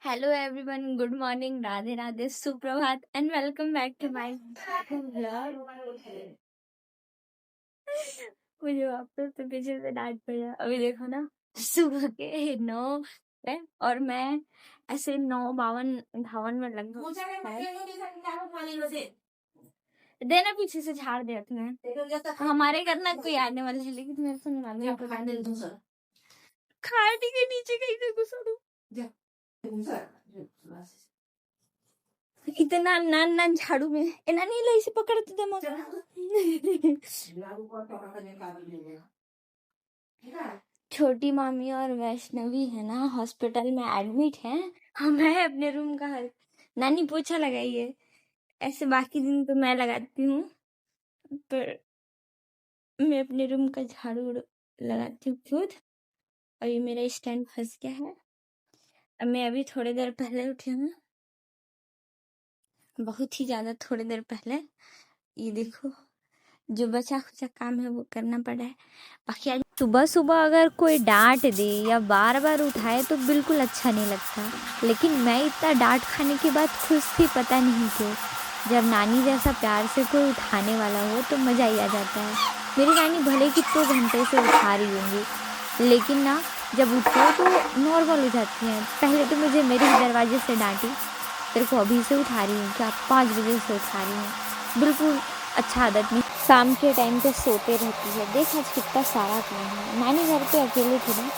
Hello everyone, good morning, Radhe Radhe, सुप्रभात and welcome back to my vlog. मुझे वापस से पीछे से डांट पड़ा। अभी देखो ना, सुबह के 9 है और मैं ऐसे 9:52 में लगभग देना पीछे से झाड़ दिया तुम्हें। हमारे घर ना कोई आने वाले है, लेकिन मेरे को नानी को खाटी के नीचे कहीं से घुसा दूं। इतना नान झाड़ू में एना नहीं लाई से पकड़ते थे मग छोटी मामी और वैष्णवी है ना हॉस्पिटल में एडमिट है। मैं अपने रूम का नानी पोछा लगाइए। ऐसे बाकी दिन तो मैं लगाती हूँ, पर मैं अपने रूम का झाड़ू लगाती हूँ खुद। और ये मेरा स्टैंड फंस गया है। अब मैं अभी थोड़ी देर पहले उठी हूँ, बहुत ही ज्यादा थोड़ी देर पहले। ये देखो, जो बचा खुचा काम है वो करना पड़ा है। बाकी आज सुबह सुबह अगर कोई डांट दे या बार बार उठाए तो बिल्कुल अच्छा नहीं लगता, लेकिन मैं इतना डांट खाने के बाद खुश थी, पता नहीं क्यों। जब नानी जैसा प्यार से कोई उठाने वाला हो तो मज़ा ही आ जाता है। मेरी नानी भले कितने घंटे से उठा रही होंगी, लेकिन ना जब उठो तो नॉर्मल हो जाती हैं। पहले तो मुझे मेरे ही दरवाजे से डांटी, तेरे को अभी से उठा रही हूँ क्या, 5 बजे से उठा रही हूँ। बिल्कुल अच्छा आदत नहीं। शाम के टाइम पे सोते रहती है। देख आज कितना सारा काम है। नानी घर पे अकेले थी ना,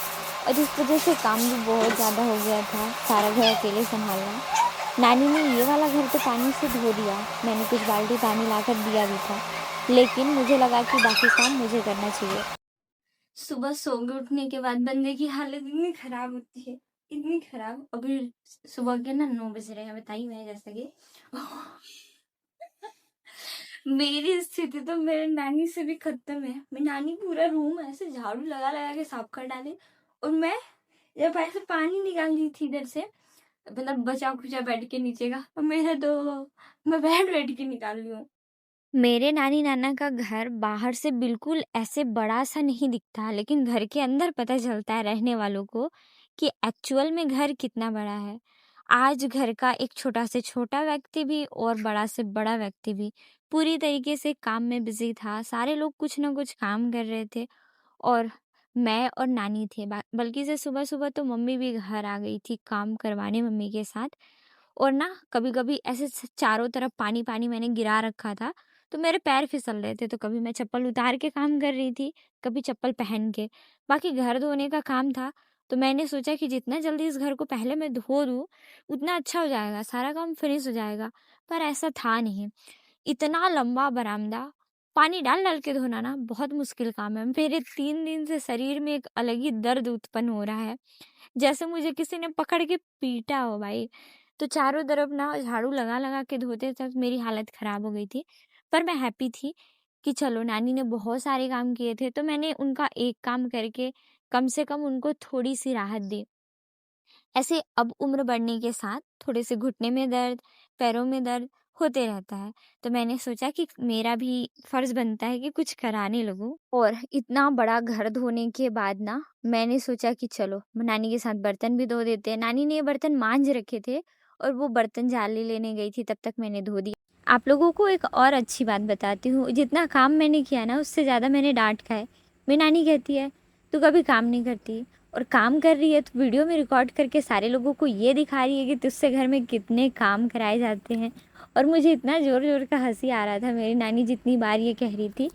और इस वजह से काम भी बहुत ज़्यादा हो गया था, सारा घर अकेले संभालना। नानी ने ये वाला घर तो पानी से धो दिया, मैंने कुछ बाल्टी पानी लाकर दिया भी था, लेकिन मुझे लगा कि बाकी काम मुझे करना चाहिए। सुबह सो के उठने के बाद बंदे की हालत इतनी खराब होती है, इतनी खराब। अभी सुबह के ना 9 बज रहे हैं, बताइए मैं जैसे कि मेरी स्थिति तो मेरे नानी से भी खत्म है। मेरी नानी पूरा रूम ऐसे झाड़ू लगा लगा के साफ कर डाली, और मैं जब ऐसे पानी निकाल ली थी इधर से, मतलब बचा खुचा बेड के नीचे का, और मेरा तो मैं बैठ के निकाल ली हूँ। मेरे नानी नाना का घर बाहर से बिल्कुल ऐसे बड़ा सा नहीं दिखता, लेकिन घर के अंदर पता चलता है रहने वालों को कि एक्चुअल में घर कितना बड़ा है। आज घर का एक छोटा से छोटा व्यक्ति भी और बड़ा से बड़ा व्यक्ति भी पूरी तरीके से काम में बिजी था। सारे लोग कुछ ना कुछ काम कर रहे थे, और मैं और नानी थे। बल्कि से सुबह सुबह तो मम्मी भी घर आ गई थी काम करवाने मम्मी के साथ। और ना कभी कभी ऐसे चारों तरफ पानी पानी मैंने गिरा रखा था, तो मेरे पैर फिसल रहे थे, तो कभी मैं चप्पल उतार के काम कर रही थी, कभी चप्पल पहन के। बाकी घर धोने का काम था, तो मैंने सोचा कि जितना जल्दी इस घर को पहले मैं धो दूँ उतना अच्छा हो जाएगा, सारा काम फिनिश हो जाएगा। पर ऐसा था नहीं। इतना लंबा बरामदा पानी डाल डाल के धोना ना बहुत मुश्किल काम है। मेरे 3 दिन से शरीर में एक अलग ही दर्द उत्पन्न हो रहा है, जैसे मुझे किसी ने पकड़ के पीटा हो भाई। तो चारों तरफ ना झाड़ू लगा लगा के धोते तक मेरी हालत खराब हो गई थी। पर मैं हैप्पी थी कि चलो नानी ने बहुत सारे काम किए थे, तो मैंने उनका एक काम करके कम से कम उनको थोड़ी सी राहत दी। ऐसे अब उम्र बढ़ने के साथ थोड़े से घुटने में दर्द, पैरों में दर्द होते रहता है, तो मैंने सोचा कि मेरा भी फर्ज बनता है कि कुछ कराने लगूं। और इतना बड़ा घर धोने के बाद ना मैंने सोचा कि चलो नानी के साथ बर्तन भी धो देते हैं। नानी ने ये बर्तन मांज रखे थे, और वो बर्तन जाली लेने गई थी, तब तक मैंने धो दिया। आप लोगों को एक और अच्छी बात बताती हूँ, जितना काम मैंने किया ना उससे ज़्यादा मैंने डांट खाए। मेरी नानी कहती है तू कभी काम नहीं करती, और काम कर रही है तो वीडियो में रिकॉर्ड करके सारे लोगों को ये दिखा रही है कि तुझसे घर में कितने काम कराए जाते हैं। और मुझे इतना ज़ोर ज़ोर का हंसी आ रहा था। मेरी नानी जितनी बार ये कह रही थी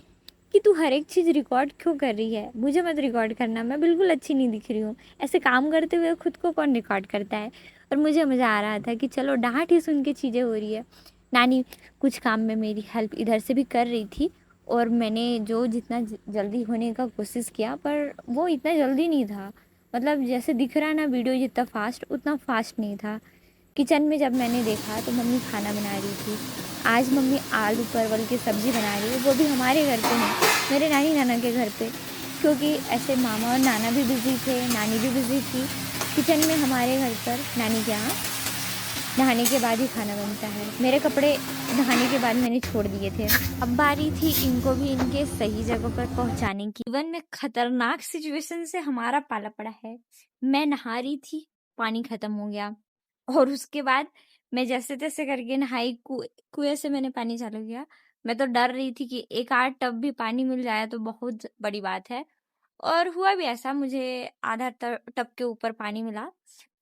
कि तू हर एक चीज़ रिकॉर्ड क्यों कर रही है, मुझे मत रिकॉर्ड करना, मैं बिल्कुल अच्छी नहीं दिख रही हूँ। ऐसे काम करते हुए खुद को कौन रिकॉर्ड करता है। और मुझे मज़ा आ रहा था कि चलो डांट ही सुन के चीज़ें हो रही है। नानी कुछ काम में मेरी हेल्प इधर से भी कर रही थी, और मैंने जो जितना जल्दी होने का कोशिश किया, पर वो इतना जल्दी नहीं था। मतलब जैसे दिख रहा ना वीडियो जितना फास्ट, उतना फास्ट नहीं था। किचन में जब मैंने देखा तो मम्मी खाना बना रही थी। आज मम्मी आलू परवल की सब्ज़ी बना रही है, वो भी हमारे घर पे नहीं, मेरे नानी नाना के घर पे। क्योंकि ऐसे मामा और नाना भी बिज़ी थे, नानी भी बिज़ी थी। किचन में हमारे घर पर नानी के यहाँ नहाने के बाद ही खाना बनता है। मेरे कपड़े नहाने के बाद मैंने छोड़ दिए थे। अब बारी थी इनको भी इनके सही जगह पर पहुंचाने की। जीवन में खतरनाक सिचुएशन से हमारा पाला पड़ा है। मैं नहा रही थी, पानी खत्म हो गया। और उसके बाद मैं जैसे तैसे करके नहाई, कुएं से मैंने पानी चालू किया। मैं तो डर रही थी कि एक आध टब भी पानी मिल जाए तो बहुत बड़ी बात है। और हुआ भी ऐसा, मुझे आधा टब के ऊपर पानी मिला,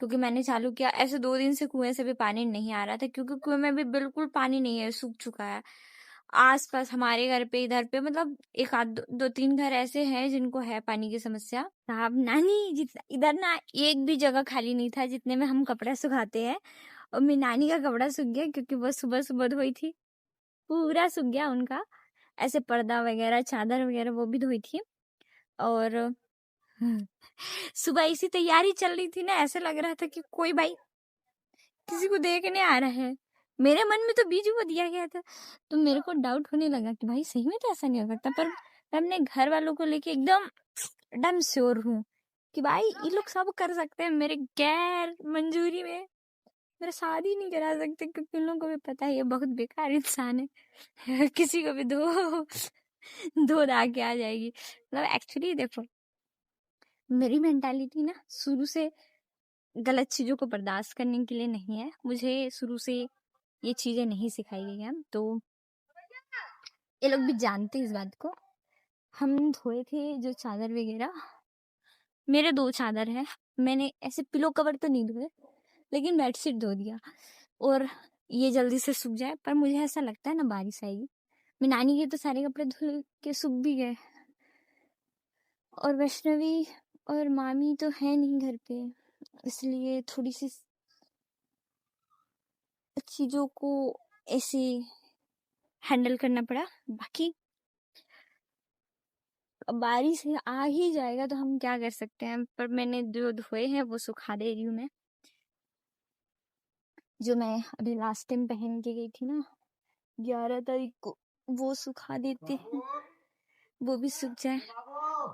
क्योंकि मैंने चालू किया। ऐसे 2 दिन से कुएं से भी पानी नहीं आ रहा था, क्योंकि कुएं में भी बिल्कुल पानी नहीं है, सूख चुका है। आस-पास हमारे घर पे, इधर पे, मतलब एक आध 2-3 घर ऐसे हैं जिनको है पानी की समस्या। साहब नानी इधर ना एक भी जगह खाली नहीं था जितने में हम कपड़ा सुखाते हैं। और मेरी नानी का कपड़ा सूख गया, क्योंकि वो सुबह-सुबह धोई थी। पूरा सूख गया उनका। ऐसे पर्दा वगैरह, चादर वगैरह वो भी धोई थी। और सुबह इसी तैयारी चल रही थी ना, ऐसे लग रहा था कि कोई भाई किसी को देखने आ रहा है। मेरे मन में तो बीजू को दिया गया था, तो मेरे को डाउट होने लगा कि भाई सही में तो ऐसा नहीं हो सकता। पर मैं अपने घर वालों को लेके एकदम डम श्योर हूँ कि भाई ये लोग सब कर सकते हैं, मेरे गैर मंजूरी में मेरा शादी नहीं करा सकते, क्योंकि उन लोगों को भी पता है ये बहुत बेकार इंसान है। किसी को भी धो धो धा के आ जाएगी। मतलब एक्चुअली देखो, मेरी मेंटालिटी ना शुरू से गलत चीजों को बर्दाश्त करने के लिए नहीं है। मुझे शुरू से ये चीजें नहीं सिखाई गई हैं, तो ये लोग भी जानते हैं इस बात को। हम धोए थे जो चादर वगैरह, मेरे 2 चादर है। मैंने ऐसे पिलो कवर तो नहीं धोए, लेकिन बेडशीट धो दिया। और ये जल्दी से सूख जाए, पर मुझे ऐसा लगता है ना बारिश आएगी। मेरी नानी के तो सारे कपड़े धुल के सूख भी गए। और वैष्णवी और मामी तो है नहीं घर पे, इसलिए थोड़ी सी चीजों को ऐसे हैंडल करना पड़ा। बाकी अब बारिश आ ही जाएगा तो हम क्या कर सकते हैं। पर मैंने जो धोए हैं वो सुखा दे रही हूँ मैं। जो मैं अभी लास्ट टाइम पहन के गई थी ना 11 तारीख को, वो सुखा देते हैं, वो भी सूख जाए।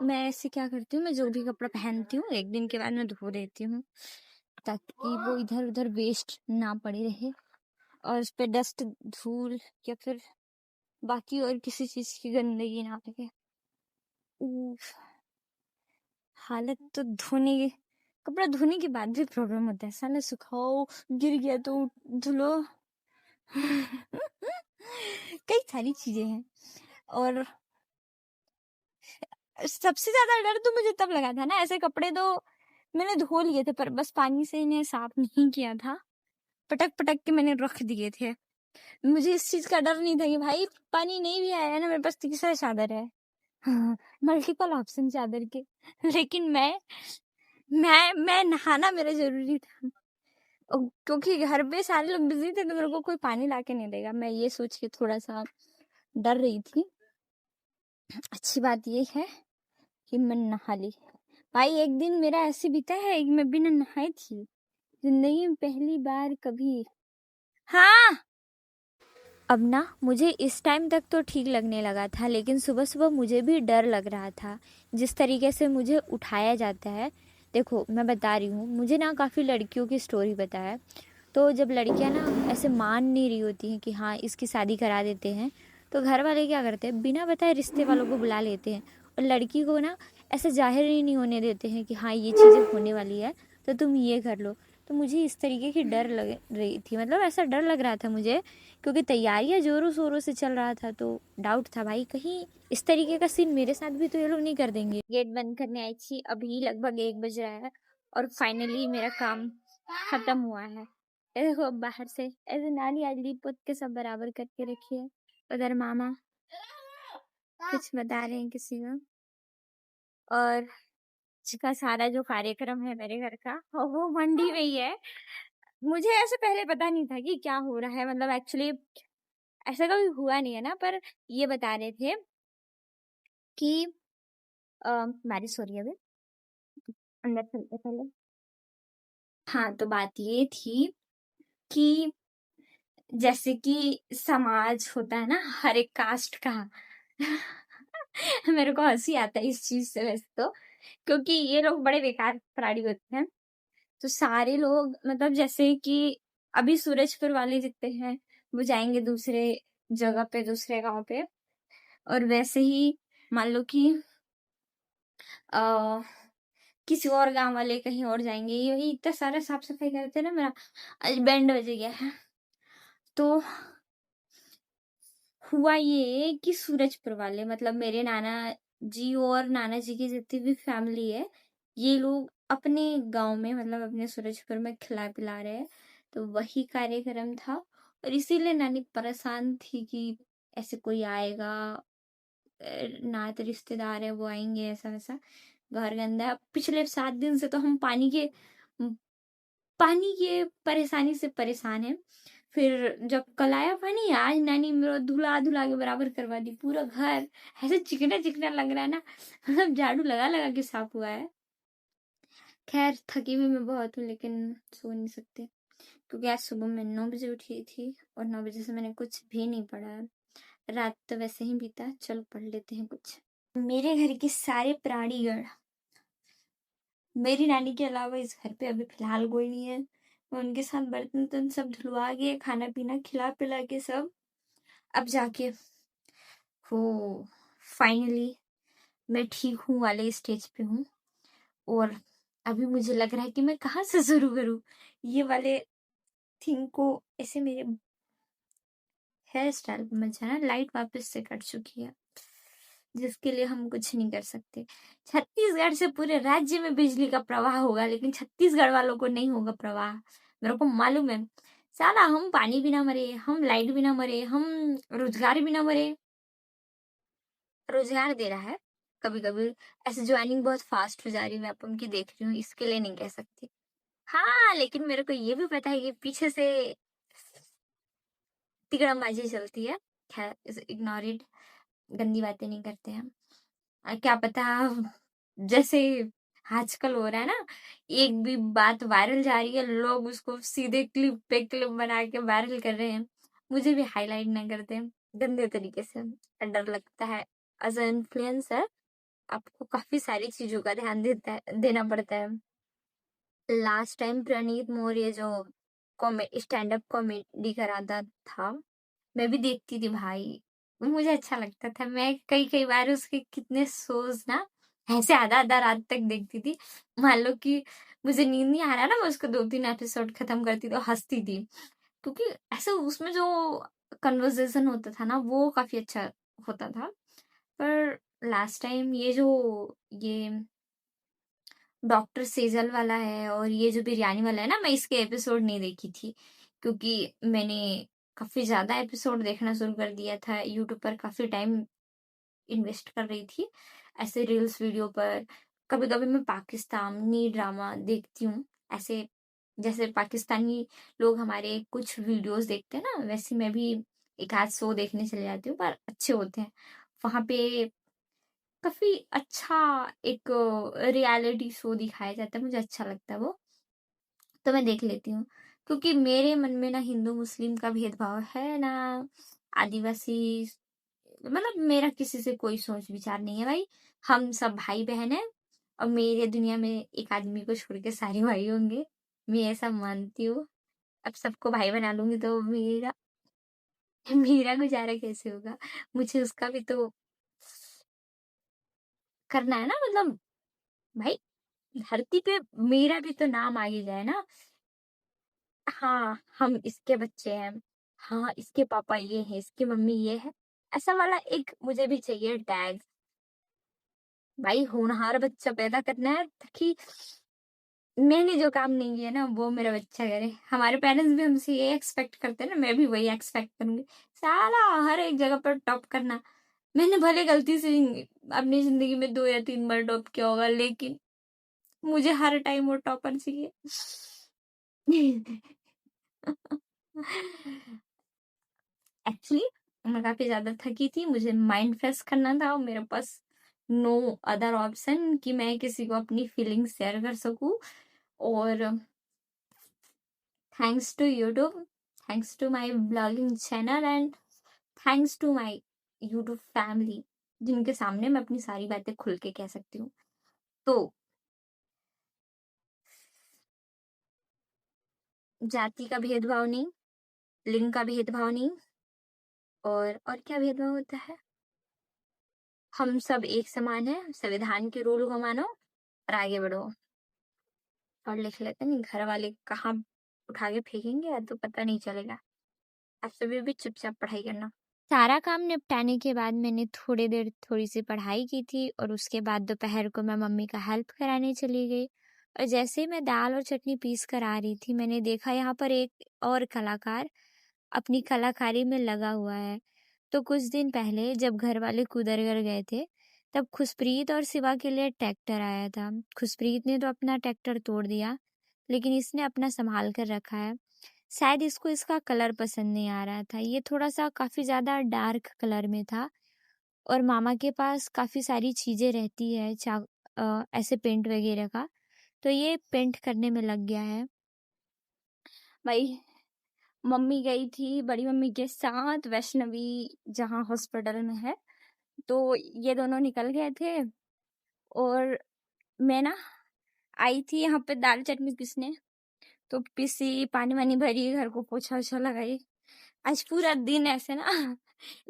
मैं ऐसे क्या करती हूँ, मैं जो भी कपड़ा पहनती हूँ एक दिन के बाद मैं धो देती हूँ, ताकि वो इधर उधर वेस्ट ना पड़े रहे और उस पर डस्ट, धूल या फिर बाकी और किसी चीज की गंदगी ना लगे। उफ, हालत तो कपड़ा धोने के बाद भी प्रॉब्लम होता है। साला सुखाओ, गिर गया तो धुलो। कई सारी चीजें हैं। और सबसे ज्यादा डर तो मुझे तब लगा था ना, ऐसे कपड़े तो मैंने धो लिए थे, पर बस पानी से इन्हें साफ नहीं किया था, पटक पटक के मैंने रख दिए थे। मुझे इस चीज का डर नहीं था कि भाई पानी नहीं भी आया ना, मेरे पास तीसरा चादर है। हाँ, मल्टीपल ऑप्शन चादर के। लेकिन मैं नहाना मेरा जरूरी था। क्योंकि घर पे सारे लोग बिजी थे, तो मेरे को कोई पानी लाके नहीं देगा। मैं ये सोच के थोड़ा सा डर रही थी। अच्छी बात ये है कि मैं नहा ली। भाई एक दिन मेरा ऐसे बीता है कि मैं बिना नहाई थी, जिंदगी में पहली बार कभी। हाँ, अब ना मुझे इस टाइम तक तो ठीक लगने लगा था, लेकिन सुबह सुबह मुझे भी डर लग रहा था जिस तरीके से मुझे उठाया जाता है। देखो मैं बता रही हूँ, मुझे ना काफ़ी लड़कियों की स्टोरी पता है। तो जब लड़कियां ना ऐसे मान नहीं रही होती हैं कि हाँ इसकी शादी करा देते हैं, तो घर वाले क्या करते हैं, बिना बताए रिश्ते वालों को बुला लेते हैं और लड़की को ना ऐसे जाहिर ही नहीं होने देते हैं कि हाँ ये चीज़ें होने वाली है तो तुम ये कर लो। तो मुझे इस तरीके की डर लग रही थी, मतलब ऐसा डर लग रहा था मुझे, क्योंकि तैयारियां जोरों शोरों से चल रहा था। तो डाउट था भाई कहीं इस तरीके का सीन मेरे साथ भी तो ये लोग नहीं कर देंगे। गेट बंद करने आई थी, अभी लगभग 1 बज रहा है और फाइनली मेरा काम खत्म हुआ है। ये देखो बाहर से ऐसे नाली आली पुत के सब बराबर करके रखी है। उधर मामा कुछ बता रहे हैं किसी को। और का सारा जो कार्यक्रम है मेरे घर का वो मंडी में ही है। मुझे ऐसे पहले पता नहीं था कि क्या हो रहा है, मतलब एक्चुअली ऐसा कभी हुआ नहीं है ना। पर ये बता रहे थे कि बारिश हो रही है अभी, अंदर चलते पहले। हाँ, तो बात ये थी कि जैसे कि समाज होता है ना हर एक कास्ट का। मेरे को हंसी आता है इस चीज से वैसे तो, क्योंकि ये लोग बड़े बेकार प्राणी होते हैं। तो सारे लोग, मतलब जैसे कि अभी सूरजपुर वाले जितने हैं वो जाएंगे दूसरे जगह पे, दूसरे गांव पे। और वैसे ही मान लो कि किसी और गाँव वाले कहीं और जाएँगे। यही इतना सारा साफ-सफाई करते ना, मेरा आज बैंड बज गया है। तो हुआ ये कि सूरजपुर वाले, मतलब मेरे नाना जी और नाना जी की जितनी भी फैमिली है, ये लोग अपने गांव में, मतलब अपने सूरजपुर में खिला पिला रहे हैं। तो वही कार्यक्रम था, और इसीलिए नानी परेशान थी कि ऐसे कोई आएगा, नात रिश्तेदार है वो आएंगे, ऐसा वैसा, घर गंदा है। पिछले 7 दिन से तो हम पानी के परेशानी से परेशान है। फिर जब कल आया पानी, आज नानी मेरा धुला धुला के बराबर करवा दी पूरा घर। ऐसे चिकना चिकना लग रहा है ना, मतलब झाड़ू लगा लगा के साफ हुआ है। खैर थकी हुई मैं बहुत हूँ, लेकिन सो नहीं सकती, क्योंकि आज सुबह मैं 9 बजे उठी थी, और 9 बजे से मैंने कुछ भी नहीं पढ़ा है। रात तो वैसे ही बीता, चलो पढ़ लेते हैं कुछ। मेरे घर के सारे प्राणीगण, मेरी नानी के अलावा इस घर पे अभी फिलहाल कोई नहीं है। मैं उनके साथ बर्तन वर्तन सब धुलवा के, खाना पीना खिला पिला के सब, अब जाके हो फाइनली मैं ठीक हूँ वाले स्टेज पे हूँ। और अभी मुझे लग रहा है कि मैं कहाँ से शुरू करूँ ये वाले थिंग को। ऐसे मेरे हेयर स्टाइल पे मत जाना, लाइट वापस से कट चुकी है, जिसके लिए हम कुछ नहीं कर सकते। छत्तीसगढ़ से पूरे राज्य में बिजली का प्रवाह होगा, लेकिन छत्तीसगढ़ वालों को नहीं होगा प्रवाह, मेरे को मालूम है। साला हम पानी भी ना मरे, हम लाइट भी ना मरे, हम रोजगार भी ना मरे। रोजगार दे रहा है कभी कभी, ऐसे ज्वाइनिंग बहुत फास्ट हो जा रही है, मैं अपन की देख रही हूँ, इसके लिए नहीं कह सकती। हाँ, लेकिन मेरे को ये भी पता है कि पीछे से तिकड़मबाजी चलती है। खैर इग्नोर इट, गंदी बातें नहीं करते हैं। क्या पता, जैसे आजकल हो रहा है ना, एक भी बात वायरल जा रही है, लोग उसको सीधे क्लिप पे क्लिप बना के वायरल कर रहे हैं, मुझे भी हाईलाइट ना करते हैं गंदे तरीके से। डर लगता है, एज अ इन्फ्लुएंसर आपको काफी सारी चीजों का ध्यान देना पड़ता है। लास्ट टाइम प्रणीत मौर्य जो स्टैंड अप कॉमेडी कराता था, मैं भी देखती थी भाई, मुझे अच्छा लगता था। मैं कई कई बार उसके कितने शोज ना ऐसे आधा आधा रात तक देखती थी। मान लो कि मुझे नींद नहीं आ रहा ना, मैं उसको 2-3 एपिसोड खत्म करती थी और हंसती थी, क्योंकि ऐसे उसमें जो कन्वर्सेशन होता था ना, वो काफी अच्छा होता था। पर लास्ट टाइम ये डॉक्टर सेजल वाला है, और ये जो बिरयानी वाला है ना, मैं इसके एपिसोड नहीं देखी थी, क्योंकि मैंने काफी ज्यादा एपिसोड देखना शुरू कर दिया था। यूट्यूब पर काफी टाइम इन्वेस्ट कर रही थी ऐसे रील्स वीडियो पर। कभी कभी मैं पाकिस्तानी ड्रामा देखती हूँ, ऐसे जैसे पाकिस्तानी लोग हमारे कुछ वीडियोस देखते हैं ना, वैसे मैं भी एक आध शो देखने चले जाती हूँ, पर अच्छे होते हैं वहां पे। काफी अच्छा एक रियलिटी शो दिखाया जाता है, मुझे अच्छा लगता है वो, तो मैं देख लेती हूँ। क्योंकि मेरे मन में ना हिंदू मुस्लिम का भेदभाव है, ना आदिवासी, मतलब मेरा किसी से कोई सोच विचार नहीं है भाई। हम सब भाई बहन हैं, और मेरे दुनिया में एक आदमी को छोड़ के सारे भाई होंगे, मैं ऐसा मानती हूँ। अब सबको भाई बना लूंगी तो मेरा मेरा गुजारा कैसे होगा, मुझे उसका भी तो करना है ना, मतलब भाई धरती पे मेरा भी तो नाम आगे जाए ना। हाँ, हम इसके बच्चे हैं, हाँ इसके पापा ये है, इसकी मम्मी ये है, ऐसा वाला एक मुझे भी चाहिए टैग। भाई होनहार बच्चा पैदा करना है, ताकि मैंने जो काम नहीं किया ना वो मेरा बच्चा करे। हमारे पेरेंट्स भी हमसे ये एक्सपेक्ट करते हैं ना, मैं भी वही एक्सपेक्ट करूंगी, साला हर एक जगह पर टॉप करना। मैंने भले गलती से अपनी जिंदगी में 2 या 3 बार टॉप किया होगा, लेकिन मुझे हर टाइम वो टॉपर चाहिए। एक्चुअली मैं काफी ज्यादा थकी थी, मुझे माइंड फ्रेश करना था, और मेरे पास नो अदर ऑप्शन कि मैं किसी को अपनी फीलिंग्स शेयर कर सकूं। और thanks to YouTube, thanks to my blogging channel, and thanks to my YouTube family, जिनके सामने मैं अपनी सारी बातें खुल के कह सकती हूँ। तो जाति का भेदभाव नहीं, लिंग का भेदभाव नहीं, और क्या भेदभाव होता है, हम सब एक समान है, संविधान के रूल को मानो, और आगे बढ़ो और लिख लेते हैं, घर वाले कहाँ उठा के फेंकेंगे या तो पता नहीं चलेगा। ऐसे भी चुपचाप पढ़ाई करना। सारा काम निपटाने के बाद मैंने थोड़ी देर थोड़ी सी पढ़ाई की थी और उसके बाद दोपहर को मैं मम्मी का हेल्प कराने चली गई। और जैसे ही मैं दाल और चटनी पीस कर आ रही थी, मैंने देखा यहाँ पर एक और कलाकार अपनी कलाकारी में लगा हुआ है। तो कुछ दिन पहले जब घर वाले कुदरगर गए थे, तब खुशप्रीत और शिवा के लिए ट्रैक्टर आया था। खुशप्रीत ने तो अपना ट्रैक्टर तोड़ दिया, लेकिन इसने अपना संभाल कर रखा है। शायद इसको इसका कलर पसंद नहीं आ रहा था। ये थोड़ा-सा काफ़ी ज़्यादा डार्क कलर में था और मामा के पास काफ़ी सारी चीज़ें रहती है ऐसे पेंट वगैरह का, तो ये पेंट करने में लग गया है। भाई मम्मी गई थी बड़ी मम्मी के साथ वैष्णवी जहाँ हॉस्पिटल में है, तो ये दोनों निकल गए थे और मैं ना आई थी यहाँ पे दाल चटनी पीसने, तो पीसी, पानी वानी भरी, घर को पोछा वोछा लगाई। आज पूरा दिन ऐसे ना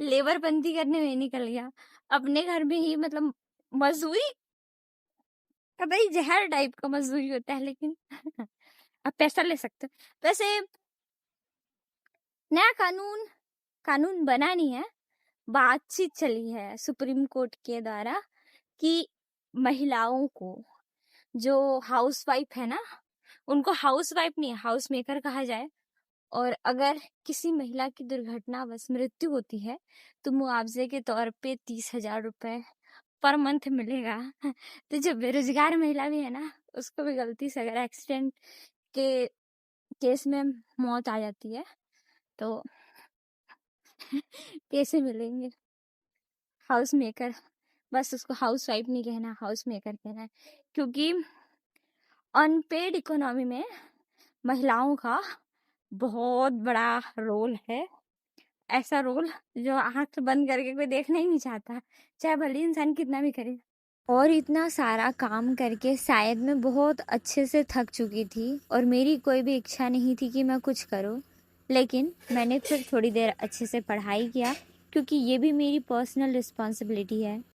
लेबर बंदी करने में निकल गया। अपने घर में ही मतलब मजदूरी का भाई जहर टाइप का मजदूरी होता है, लेकिन आप पैसा ले सकते हो। वैसे नया कानून बना नहीं है, बातचीत चली है सुप्रीम कोर्ट के द्वारा कि महिलाओं को, जो हाउसवाइफ है ना, उनको हाउसवाइफ नहीं हाउस मेकर कहा जाए। और अगर किसी महिला की दुर्घटनावश मृत्यु होती है तो मुआवजे के तौर पे 30,000 रुपए पर मंथ मिलेगा। तो जो बेरोजगार महिला भी है ना, उसको भी गलती से अगर एक्सीडेंट के केस में मौत आ जाती है तो पैसे मिलेंगे। हाउस मेकर, बस उसको हाउस वाइफ नहीं कहना, हाउस मेकर कहना है, क्योंकि अनपेड इकोनॉमी में महिलाओं का बहुत बड़ा रोल है। ऐसा रोल जो आंख बंद करके कोई देखना ही नहीं चाहता, चाहे भले इंसान कितना भी करे। और इतना सारा काम करके शायद मैं बहुत अच्छे से थक चुकी थी और मेरी कोई भी इच्छा नहीं थी कि मैं कुछ करूं, लेकिन मैंने फिर थोड़ी देर अच्छे से पढ़ाई किया, क्योंकि ये भी मेरी पर्सनल रिस्पॉन्सिबिलिटी है।